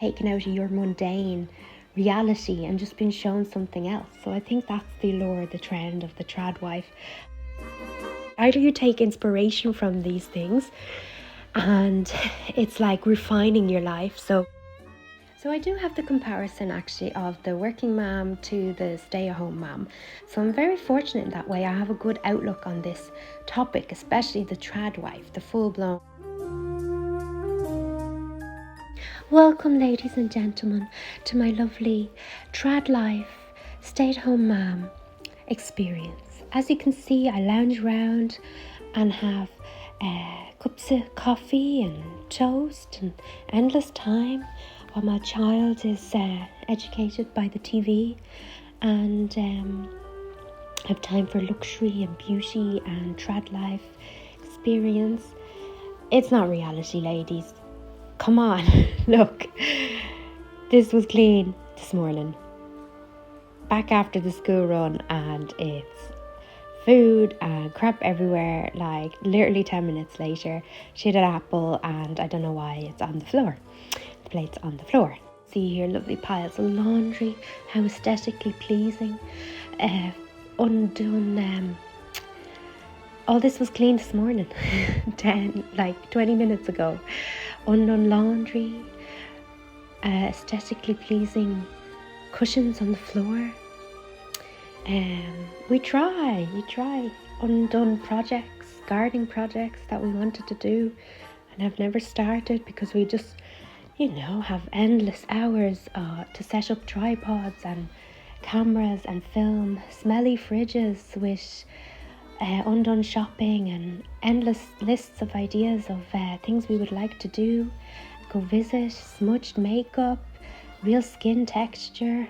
taken out of your mundane reality and just been shown something else. So I think that's the allure, the trend of the trad wife. Either you take inspiration from these things and it's like refining your life. So I do have the comparison actually of the working mom to the stay-at-home mom. So I'm very fortunate in that way. I have a good outlook on this topic, especially the trad wife, the full-blown. Welcome, ladies and gentlemen, to my lovely trad life, stay-at-home mom experience. As you can see, I lounge around and have cups of coffee and toast and endless time while my child is educated by the TV, and have time for luxury and beauty and trad life experience. It's not reality, ladies. Come on, look. This was clean this morning. Back after the school run, and it's food and crap everywhere. Like literally 10 minutes later, she had an apple and I don't know why it's on the floor. The plate's on the floor. See here, lovely piles of laundry, how aesthetically pleasing. Undone. All this was clean this morning, 20 minutes ago. Undone laundry, aesthetically pleasing cushions on the floor. We try undone projects, gardening projects that we wanted to do and have never started because we just, have endless hours to set up tripods and cameras and film, smelly fridges with undone shopping and endless lists of ideas of things we would like to do, go visit, smudged makeup, real skin texture,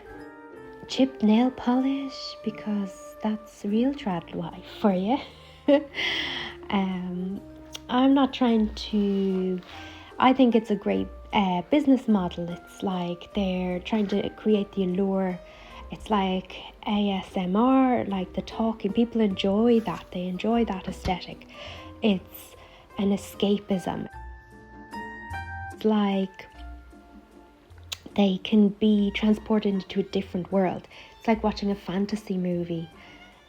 chipped nail polish, because that's real trad life for you. I'm not trying to, I think it's a great business model. It's like they're trying to create the allure. It's like ASMR, like the talking. People enjoy that. They enjoy that aesthetic. It's an escapism. It's like they can be transported into a different world. It's like watching a fantasy movie.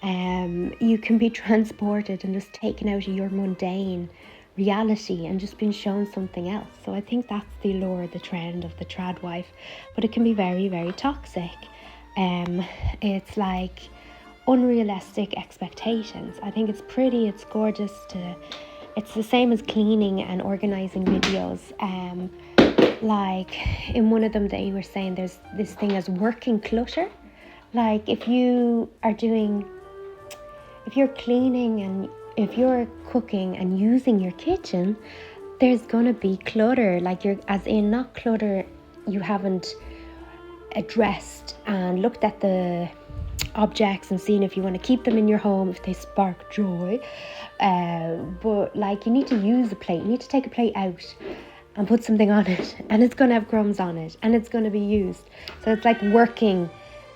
You can be transported and just taken out of your mundane reality and just been shown something else. So I think that's the allure, the trend of the trad wife. But it can be very, very toxic. It's like unrealistic expectations. I think it's pretty, it's gorgeous it's the same as cleaning and organizing videos. Like in one of them they were saying there's this thing as working clutter. Like if you're cleaning and if you're cooking and using your kitchen, there's gonna be clutter. Like as in not clutter you haven't addressed and looked at the objects and seen if you want to keep them in your home, if they spark joy. But like you need to use a plate, you need to take a plate out and put something on it, and it's going to have crumbs on it and it's going to be used. So it's like working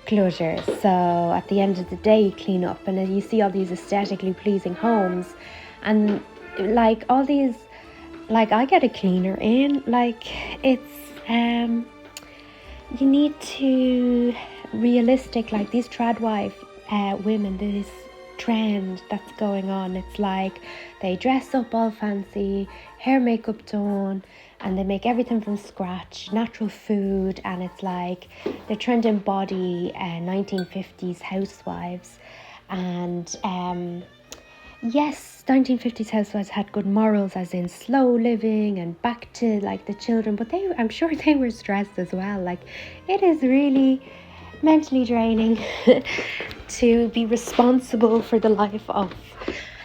clutter. So at the end of the day you clean up and then you see all these aesthetically pleasing homes, and like all these, like I get a cleaner in, like it's you need to realistic, like these trad wife women, this trend that's going on. It's like they dress up all fancy, hair, makeup done, and they make everything from scratch, natural food, and it's like they're trying to embody 1950s housewives. And yes, 1950s housewives had good morals, as in slow living and back to like the children, but I'm sure they were stressed as well. Like it is really mentally draining to be responsible for the life of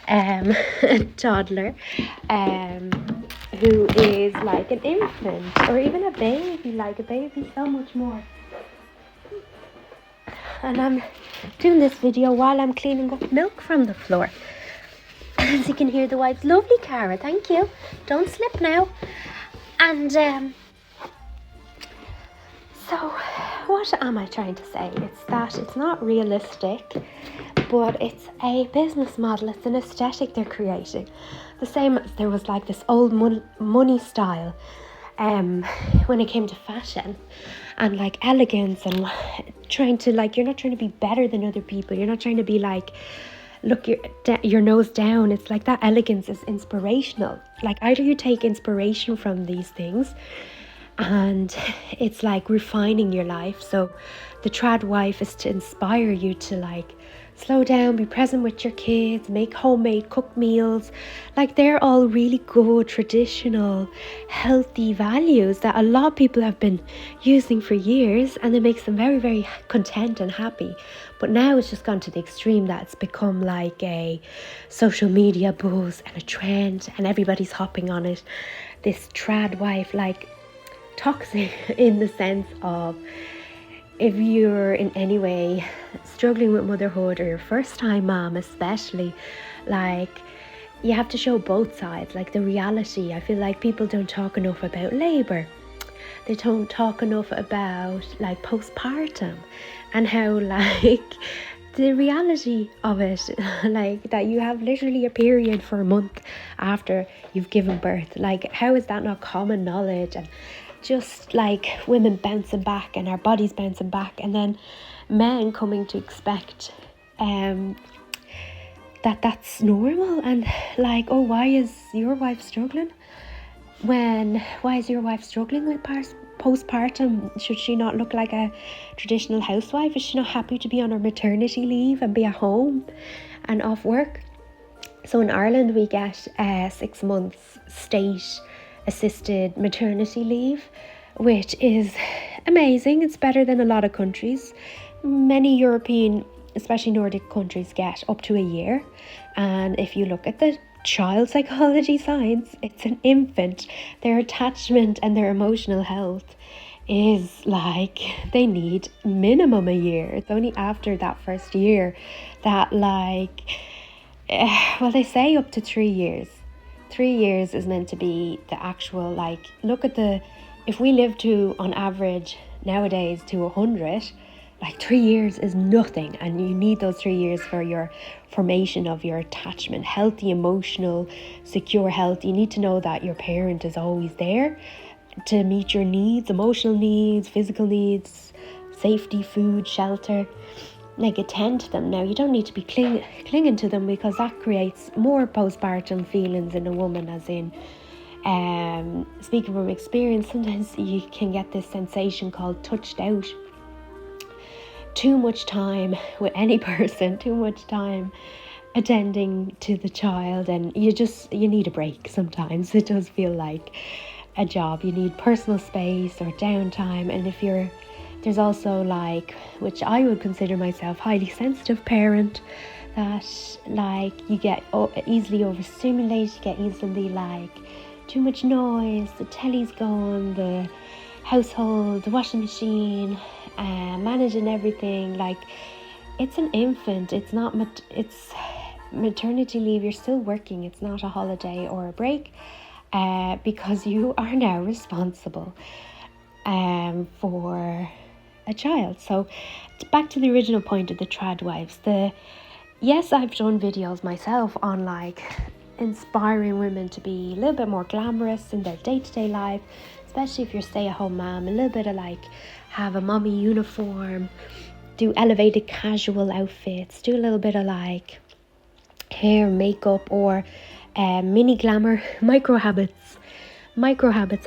a toddler who is like an infant or even a baby, like a baby so much more. And I'm doing this video while I'm cleaning up milk from the floor. As you can hear the wife's lovely, Cara, thank you, don't slip now. And so what am I trying to say? It's that it's not realistic, but it's a business model. It's an aesthetic they're creating. The same as there was like this old money style when it came to fashion and like elegance and trying to like, you're not trying to be better than other people. You're not trying to be like, look your nose down. It's like that elegance is inspirational. Like either you take inspiration from these things and it's like refining your life. So the trad wife is to inspire you to like slow down, be present with your kids, make homemade cooked meals. Like they're all really good, traditional, healthy values that a lot of people have been using for years, and it makes them very, very content and happy. But now it's just gone to the extreme that it's become like a social media buzz and a trend, and everybody's hopping on it. This trad wife, like toxic in the sense of, if you're in any way struggling with motherhood or your first time mom especially, like you have to show both sides, like the reality. I feel like people don't talk enough about labour. They don't talk enough about like postpartum and how like the reality of it, like that you have literally a period for a month after you've given birth. Like how is that not common knowledge? And just like women bouncing back and our bodies bouncing back, and then men coming to expect that's normal, and like, oh, why is your wife struggling with postpartum? Should she not look like a traditional housewife? Is she not happy to be on her maternity leave and be at home and off work? So in Ireland we get 6 months state assisted maternity leave, which is amazing. It's better than a lot of countries. Many European, especially Nordic countries, get up to a year. And if you look at the child psychology science, it's an infant. Their attachment and their emotional health is like, they need minimum a year. It's only after that first year that like, well, they say up to 3 years. 3 years is meant to be the actual, like, look at if we live to, on average nowadays, to 100, like 3 years is nothing, and you need those 3 years for your formation of your attachment, healthy, emotional, secure health. You need to know that your parent is always there to meet your needs, emotional needs, physical needs, safety, food, shelter. Like, attend to them. Now, you don't need to be clinging to them, because that creates more postpartum feelings in a woman, as in, speaking from experience, sometimes you can get this sensation called touched out. Too much time with any person, too much time attending to the child, and you need a break sometimes. It does feel like a job. You need personal space or downtime. And if there's also, like, which I would consider myself, highly sensitive parent, that like you get easily overstimulated, you get easily like too much noise, the telly's going, the household, the washing machine, managing everything. Like, it's an infant. It's not it's maternity leave. You're still working. It's not a holiday or a break, because you are now responsible for a child. So back to the original point of the trad wives. Yes, I've done videos myself on like inspiring women to be a little bit more glamorous in their day-to-day life, especially if you're stay-at-home mom. A little bit of like, have a mommy uniform, do elevated casual outfits, do a little bit of like hair, makeup, or mini glamour, micro habits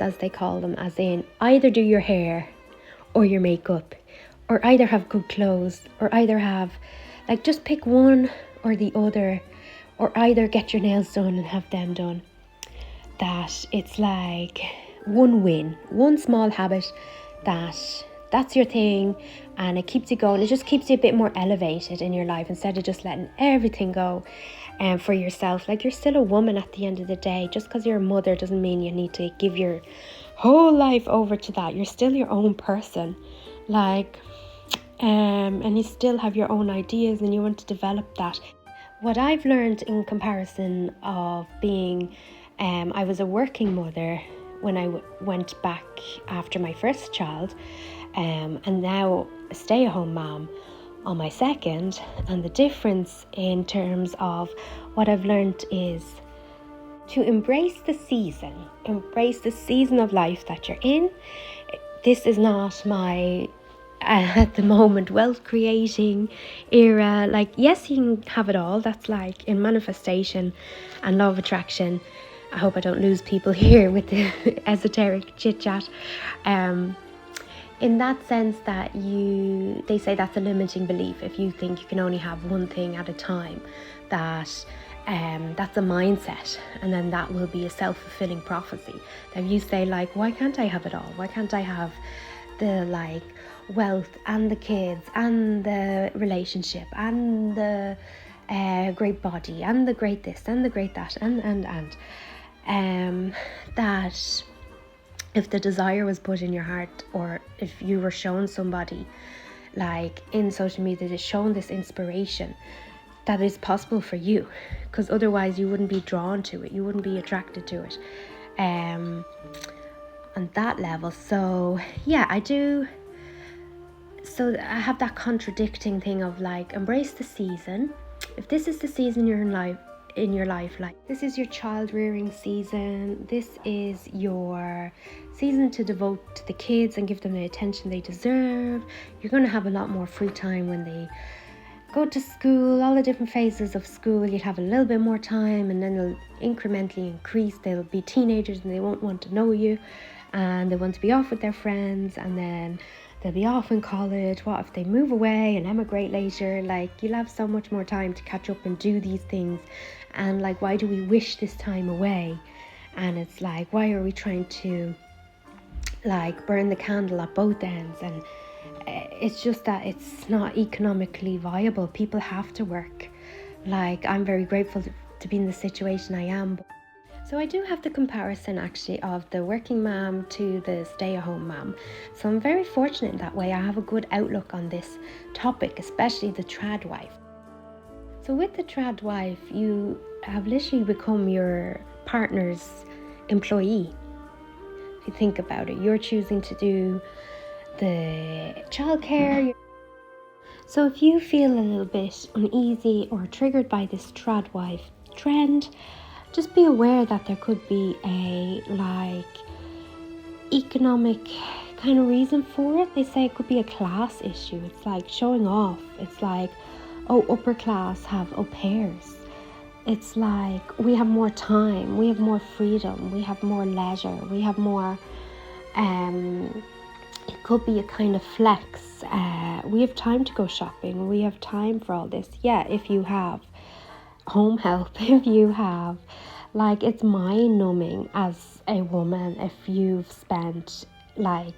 as they call them, as in either do your hair or your makeup, or either have good clothes, or either have, like, just pick one or the other, or either get your nails done and have them done. That it's like one win, one small habit that's your thing, and it keeps you going. It just keeps you a bit more elevated in your life, instead of just letting everything go for yourself. Like, you're still a woman at the end of the day. Just because you're a mother doesn't mean you need to give your whole life over to that. You're still your own person, like, and you still have your own ideas, and you want to develop that. What I've learned in comparison of being I was a working mother when I went back after my first child, and now a stay-at-home mom on my second, and the difference in terms of what I've learned is to embrace the season of life that you're in. This is not my at the moment wealth creating era. Like, yes, you can have it all. That's like in manifestation and law of attraction. I hope I don't lose people here with the esoteric chit chat. In that sense that they say that's a limiting belief. If you think you can only have one thing at a time, that's a mindset, and then that will be a self-fulfilling prophecy. That you say, like, why can't I have it all? Why can't I have the like wealth and the kids and the relationship and the great body and the great this and the great that and that if the desire was put in your heart, or if you were shown somebody like in social media that is shown this inspiration, that is possible for you, because otherwise you wouldn't be drawn to it, you wouldn't be attracted to it on that level. So yeah, I do. So I have that contradicting thing of like, embrace the season. If this is the season you're in your life, like this is your child rearing season, this is your season to devote to the kids and give them the attention they deserve. You're going to have a lot more free time when they go to school, all the different phases of school. You'll have a little bit more time, and then they'll incrementally increase. They'll be teenagers and they won't want to know you, and they want to be off with their friends, and then they'll be off in college. What if they move away and emigrate later? Like, you'll have so much more time to catch up and do these things. And like, why do we wish this time away? And it's like, why are we trying to like burn the candle at both ends? And it's just that it's not economically viable. People have to work. Like, I'm very grateful to be in the situation I am. So I do have the comparison actually of the working mom to the stay-at-home mom. So I'm very fortunate in that way. I have a good outlook on this topic, especially the trad wife. So with the trad wife, you have literally become your partner's employee. If you think about it, you're choosing to do the childcare. So if you feel a little bit uneasy or triggered by this trad wife trend, just be aware that there could be a like economic kind of reason for it. They say it could be a class issue. It's like showing off. It's like, oh, upper class have au pairs. It's like we have more time, we have more freedom, we have more leisure, we have more it could be a kind of flex. We have time to go shopping, we have time for all this. Yeah, if you have home help, if you have, like, it's mind numbing as a woman if you've spent like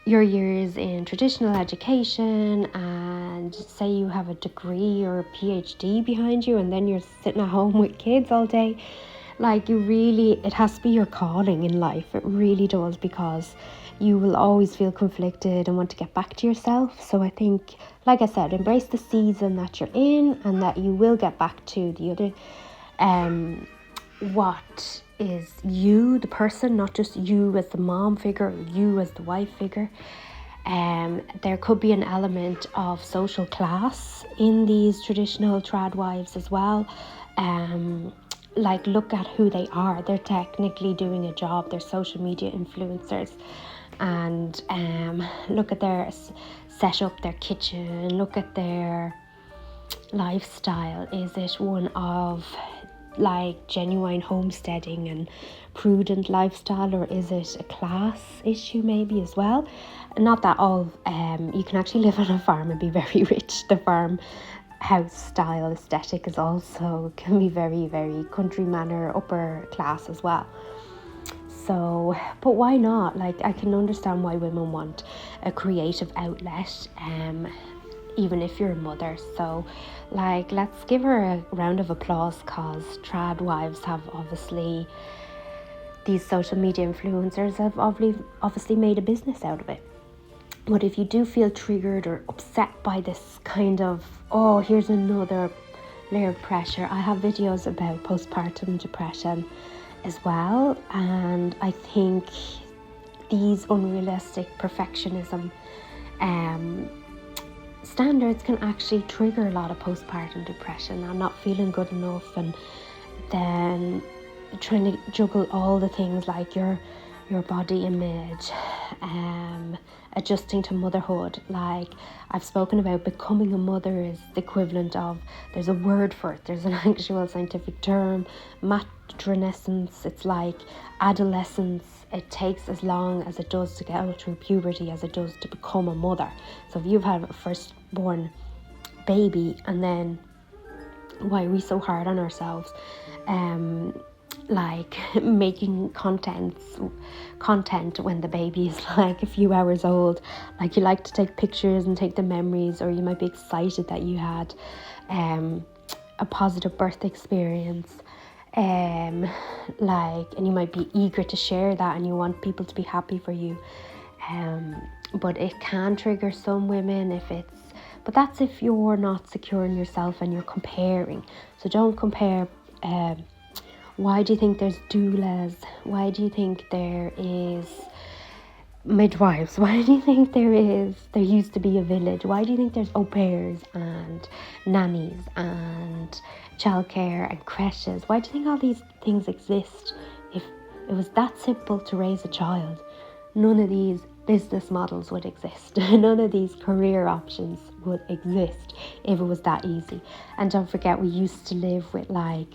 your years in traditional education and say you have a degree or a PhD behind you, and then you're sitting at home with kids all day. Like, it has to be your calling in life. It really does, because you will always feel conflicted and want to get back to yourself. So I think, like I said, embrace the season that you're in, and that you will get back to the other what is you, the person, not just you as the mom figure or you as the wife figure. There could be an element of social class in these traditional trad wives as well. Like, look at who they are. They're technically doing a job. They're social media influencers, and look at their setup, their kitchen. Look at their lifestyle. Is it one of like genuine homesteading and prudent lifestyle, or is it a class issue maybe as well? Not that all you can actually live on a farm and be very rich. The farm house style aesthetic is also can be very, very country manor, upper class as well. So, but why not? Like, I can understand why women want a creative outlet, even if you're a mother. So, like, let's give her a round of applause, because trad wives have obviously, these social media influencers have obviously made a business out of it. But if you do feel triggered or upset by this kind of, oh, here's another layer of pressure, I have videos about postpartum depression as well, and I think these unrealistic perfectionism standards can actually trigger a lot of postpartum depression and not feeling good enough, and then trying to juggle all the things like your body image, adjusting to motherhood. Like I've spoken about, becoming a mother is the equivalent of, there's a word for it, there's an actual scientific term, matronescence. It's like adolescence. It takes as long as it does to get through puberty as it does to become a mother. So if you've had a firstborn baby, and then why are we so hard on ourselves? Like making content when the baby is like a few hours old. Like you like to take pictures and take the memories, or you might be excited that you had a positive birth experience, and you might be eager to share that, and you want people to be happy for you, but it can trigger some women but that's if you're not secure in yourself and you're comparing. So don't compare. Why do you think there's doulas? Why do you think there is midwives? Why do you think there used to be a village? Why do you think there's au pairs and nannies and childcare and creches? Why do you think all these things exist? If it was that simple to raise a child, none of these business models would exist. None of these career options would exist if it was that easy. And don't forget, we used to live with like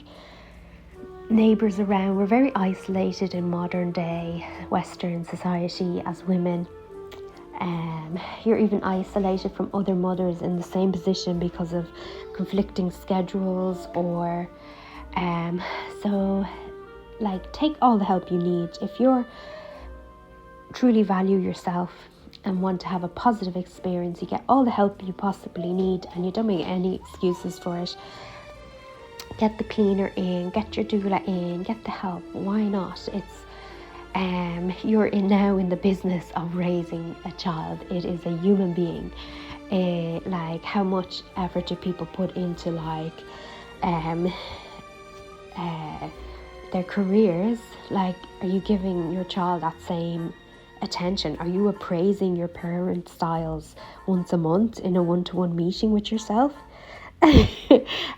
neighbours around. We're very isolated in modern day Western society as women. You're even isolated from other mothers in the same position because of conflicting schedules, or so like take all the help you need. If you're truly value yourself and want to have a positive experience, you get all the help you possibly need, and you don't make any excuses for it. Get the cleaner in, get your doula in, get the help. Why not? It's you're now in the business of raising a child. It is a human being. Like how much effort do people put into like their careers? Like, are you giving your child that same attention? Are you appraising your parent styles once a month in a one-to-one meeting with yourself?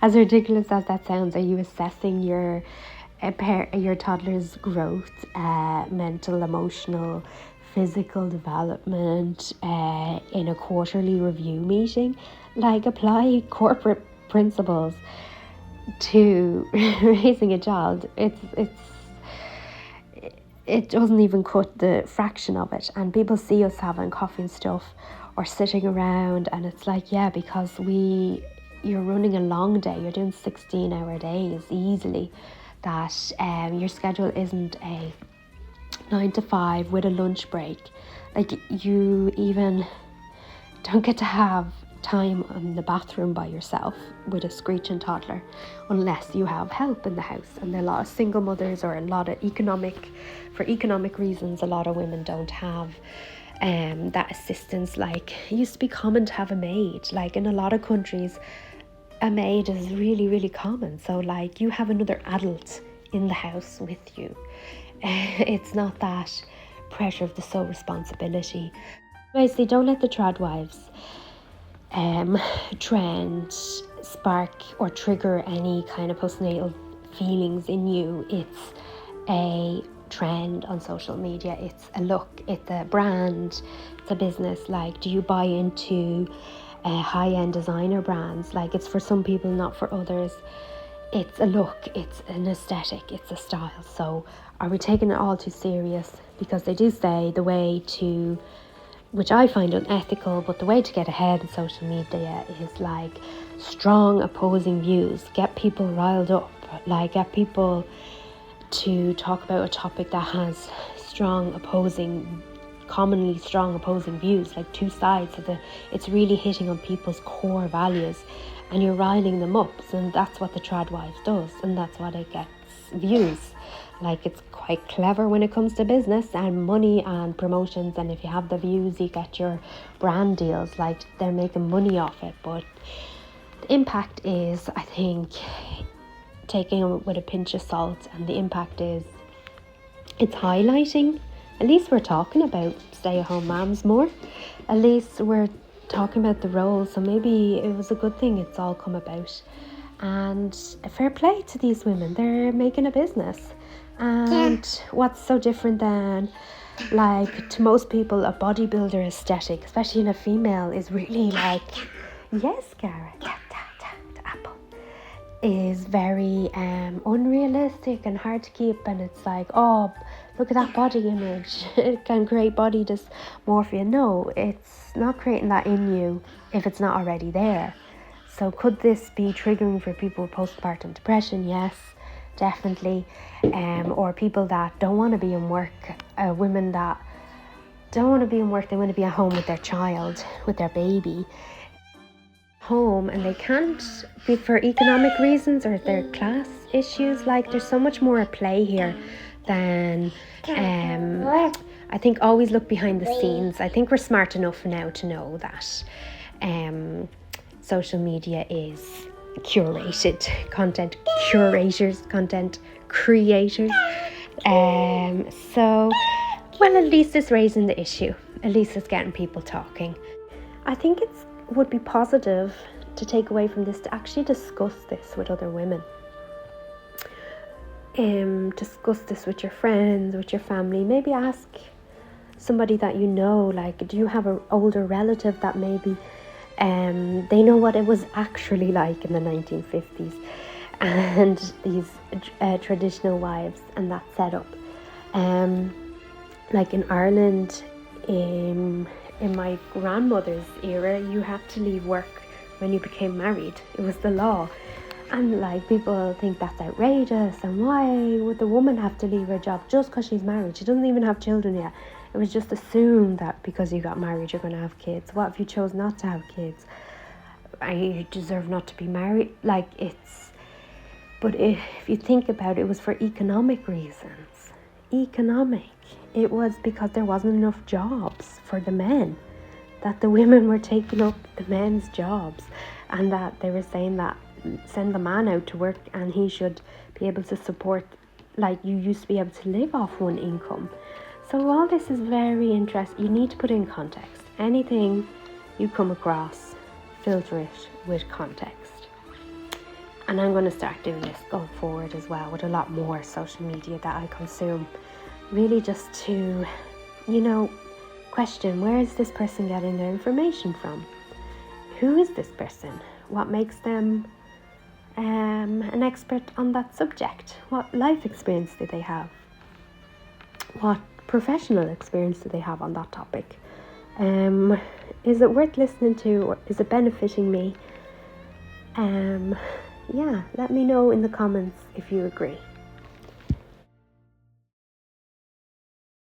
As ridiculous as that sounds, are you assessing your toddler's growth, mental, emotional, physical development in a quarterly review meeting? Like, apply corporate principles to raising a child. It doesn't even cut the fraction of it. And people see us having coffee and stuff or sitting around, and it's like, yeah, because you're running a long day, you're doing 16-hour days easily, that your schedule isn't a 9 to 5 with a lunch break. Like, you even don't get to have time in the bathroom by yourself with a screeching toddler unless you have help in the house. And there are a lot of single mothers, or for economic reasons, a lot of women don't have that assistance. Like, it used to be common to have a maid. Like, in a lot of countries, a maid is really, really common. So like, you have another adult in the house with you. It's not that pressure of the sole responsibility. Basically, don't let the trad wives trend spark or trigger any kind of postnatal feelings in you. It's a trend on social media, it's a look, it's a brand, it's a business. Like, do you buy into high-end designer brands? Like, it's for some people, not for others. It's a look, it's an aesthetic, it's a style. So are we taking it all too serious? Because they do say the way to, which I find unethical, but the way to get ahead in social media is like strong opposing views. Get people riled up, like get people to talk about a topic that has commonly strong opposing views, like two sides of it's really hitting on people's core values, and you're riling them up. And that's what the trad wives does, and that's what it gets views. Like, it's quite clever when it comes to business and money and promotions, and if you have the views, you get your brand deals. Like, they're making money off it, but the impact is, I think, taking it with a pinch of salt. And the impact is, it's highlighting, at least we're talking about stay-at-home moms more. At least we're talking about the role. So maybe it was a good thing it's all come about. And fair play to these women. They're making a business. And what's so different than, like, to most people, a bodybuilder aesthetic, especially in a female, is really like, yes, Garrett, the apple, is very unrealistic and hard to keep. And it's like, oh, look at that body image. It can create body dysmorphia. No, it's not creating that in you if it's not already there. So could this be triggering for people with postpartum depression? Yes, definitely. Or people that don't want to be in work, women that don't want to be in work, they want to be at home with their child, with their baby. Home, and they can't be for economic reasons or their class issues. Like, there's so much more at play here than I think always look behind the scenes. I think we're smart enough now to know that social media is curated content curators, content creators. So, well, at least it's raising the issue. At least it's getting people talking. I think it would be positive to take away from this to actually discuss this with other women. Discuss this with your friends, with your family. Maybe ask somebody that you know, like, do you have an older relative that maybe they know what it was actually like in the 1950s and these traditional wives and that setup. Like in Ireland, in my grandmother's era, you had to leave work when you became married. It was the law. And like, people think that's outrageous, and why would the woman have to leave her job just because she's married? She doesn't even have children yet. It was just assumed that because you got married you're going to have kids. What if you chose not to have kids? You deserve not to be married. Like, but if you think about it, it was for economic reasons. It was because there wasn't enough jobs for the men, that the women were taking up the men's jobs, and that they were saying that send the man out to work and he should be able to support, like, you used to be able to live off one income. So all this is very interesting. You need to put in context. Anything you come across, filter it with context. And I'm going to start doing this going forward as well, with a lot more social media that I consume. Really just to, question, where is this person getting their information from? Who is this person? What makes them an expert on that subject? What life experience do they have? What professional experience do they have on that topic? Is it worth listening to, or is it benefiting me? Let me know in the comments if you agree.